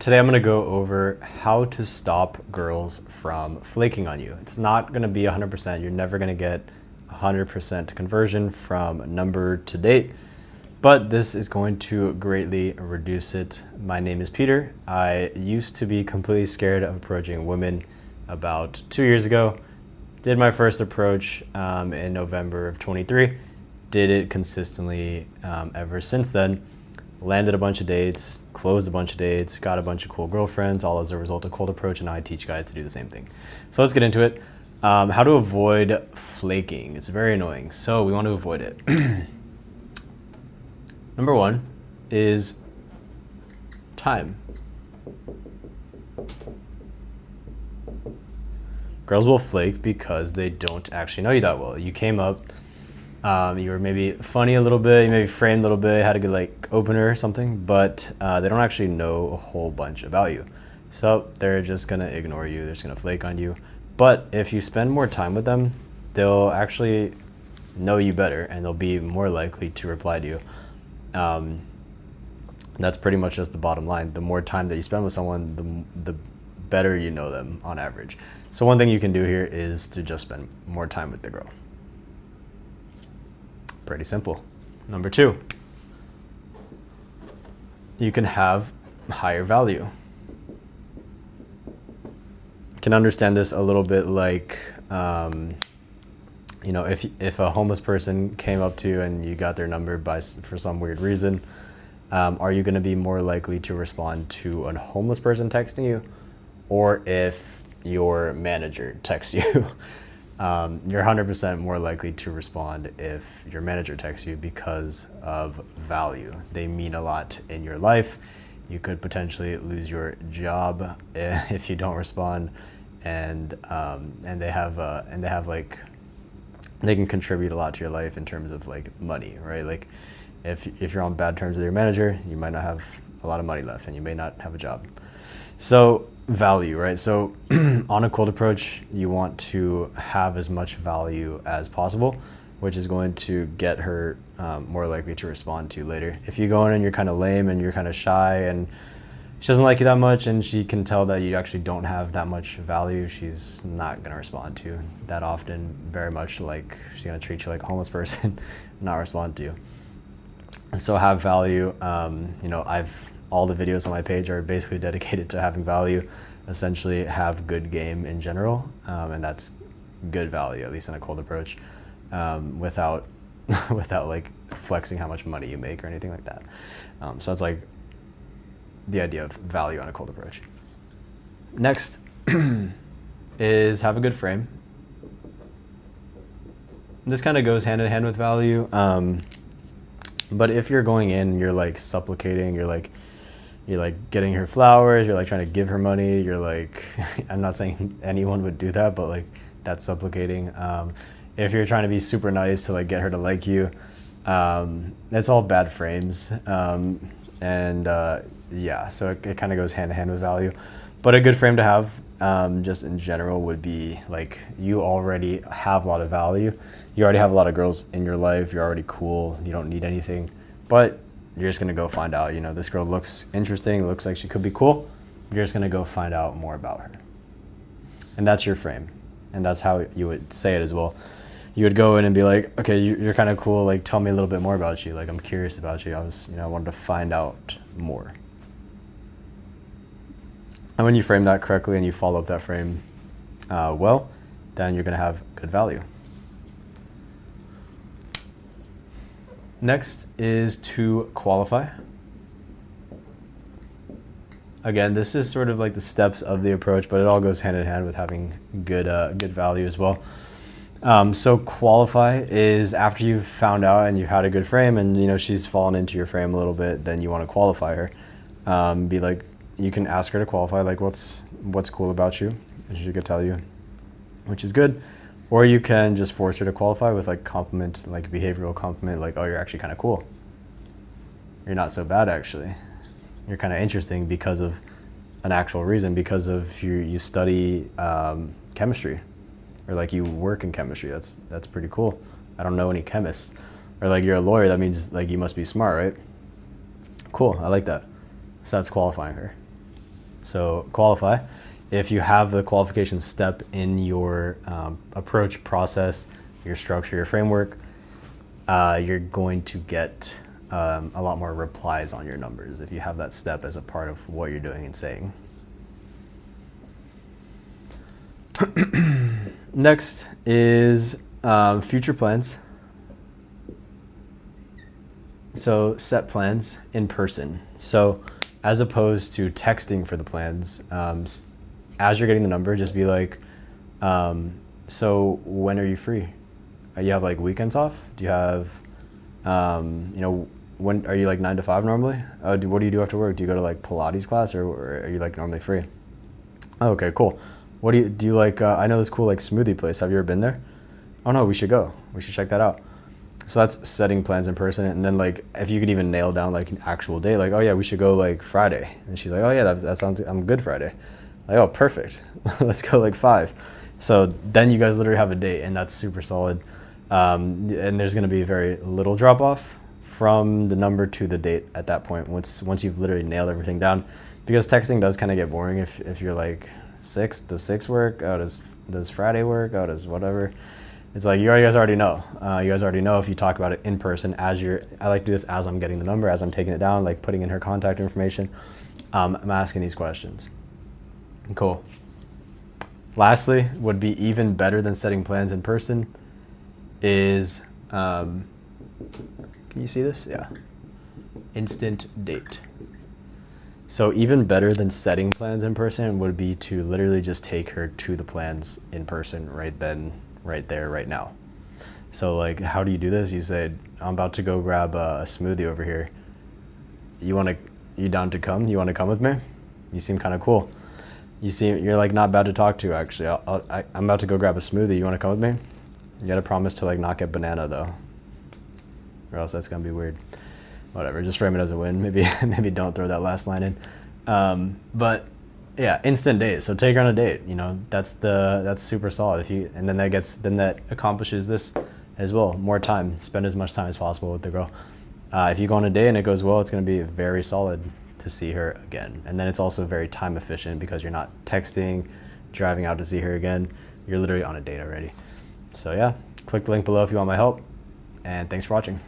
Today I'm going to go over how to stop girls from flaking on you. It's not going to be 100%. You're never going to get 100% conversion from number to date, but this is going to greatly reduce it. My name is Peter. I used to be completely scared of approaching women about 2 years ago. Did my first approach in November of 23. Did it consistently ever since then. Landed a bunch of dates, closed a bunch of dates, got a bunch of cool girlfriends, all as a result of cold approach, and now I teach guys to do the same thing. So let's get into it. How to avoid flaking. It's very annoying, so we want to avoid it. Number one is time. Girls will flake because they don't actually know you that well. You came up, you were maybe funny a little bit, you maybe framed a little bit, had a good opener or something, but they don't actually know a whole bunch about you. So they're just gonna ignore you, they're just gonna flake on you. But if you spend more time with them, they'll actually know you better and they'll be more likely to reply to you. That's pretty much just the bottom line. The more time that you spend with someone, the better you know them on average. So one thing you can do here is to just spend more time with the girl. Pretty simple. Number two, you can have higher value. You can understand this a little bit like, if a homeless person came up to you and you got their number for some weird reason, are you going to be more likely to respond to a homeless person texting you, or if your manager texts you? You're 100% more likely to respond if your manager texts you because of value. They mean a lot in your life. You could potentially lose your job if you don't respond, and they can contribute a lot to your life in terms of money, right? If you're on bad terms with your manager, you might not have a lot of money left and you may not have a job. So value, right? So on a cold approach, you want to have as much value as possible, which is going to get her more likely to respond to you later. If you go in and you're kind of lame and you're kind of shy and she doesn't like you that much and she can tell that you actually don't have that much value, she's not going to respond to you that often. Very much like she's going to treat you like a homeless person, not respond to you. So have value. All the videos on my page are basically dedicated to having value. Essentially have good game in general, and that's good value, at least in a cold approach, without flexing how much money you make or anything like that. So that's the idea of value on a cold approach. Next is have a good frame. This kind of goes hand in hand with value, but if you're going in, you're supplicating, you're getting her flowers, you're trying to give her money, I'm not saying anyone would do that, but that's supplicating. If you're trying to be super nice to get her to like you, it's all bad frames. So it kind of goes hand in hand with value. But a good frame to have, just in general, would be you already have a lot of value. You already have a lot of girls in your life. You're already cool. You don't need anything. But you're just going to go find out, this girl looks interesting, looks like she could be cool. You're just going to go find out more about her. And that's your frame. And that's how you would say it as well. You would go in and be like, okay, you're kind of cool. Tell me a little bit more about you. I'm curious about you. I wanted to find out more. And when you frame that correctly and you follow up that frame then you're going to have good value. Next is to qualify. Again, this is sort of the steps of the approach, but it all goes hand in hand with having good value as well. So qualify is after you've found out and you've had a good frame and she's fallen into your frame a little bit, then you want to qualify her. You can ask her to qualify, what's cool about you, and she could tell you, which is good. Or you can just force her to qualify with compliment, behavioral compliment, oh, you're actually kind of cool. You're not so bad, actually. You're kind of interesting because of an actual reason, because of you study chemistry, or you work in chemistry. That's pretty cool. I don't know any chemists. Or you're a lawyer, that means you must be smart, right? Cool, I like that. So that's qualifying her. So qualify. If you have the qualification step in your approach, process, your structure, your framework, you're going to get a lot more replies on your numbers if you have that step as a part of what you're doing and saying. Next is future plans. So set plans in person. So as opposed to texting for the plans, as you're getting the number, just be like, so when are you free? You have like weekends off? Do you have, when are you like 9 to 5 normally? What do you do after work? Do you go to like Pilates class or are you like normally free? Oh, okay, cool. What do you like? I know this cool like smoothie place. Have you ever been there? Oh no, we should go. We should check that out. So that's setting plans in person, and then like if you could even nail down like an actual day, like, oh yeah, we should go like Friday, and she's like, oh yeah, that sounds, I'm good Friday. Like, oh perfect, let's go like 5. So then you guys literally have a date, and that's super solid. And there's going to be very little drop off from the number to the date at that point once you've literally nailed everything down, because texting does kind of get boring if you're like, does 6 work? Oh, does Friday work? Oh, does whatever. It's like you guys already know. You guys already know if you talk about it in person. I like to do this as I'm getting the number, as I'm taking it down, like putting in her contact information. I'm asking these questions. Cool. Lastly, would be even better than setting plans in person is, can you see this? Yeah. Instant date. So even better than setting plans in person would be to literally just take her to the plans in person right then, right there, right now. So like, how do you do this? You say, I'm about to go grab a smoothie over here. You down to come? You want to come with me? You seem kind of cool. You're like not bad to talk to actually. I'm about to go grab a smoothie. You want to come with me? You gotta promise to like not get banana though, or else that's gonna be weird. Whatever, just frame it as a win. Maybe don't throw that last line in. But yeah, instant date. So take her on a date. That's super solid. And then that accomplishes this as well. More time. Spend as much time as possible with the girl. If you go on a date and it goes well, it's gonna be very solid to see her again. And then it's also very time efficient because you're not texting, driving out to see her again. You're literally on a date already. So yeah, click the link below if you want my help. And thanks for watching.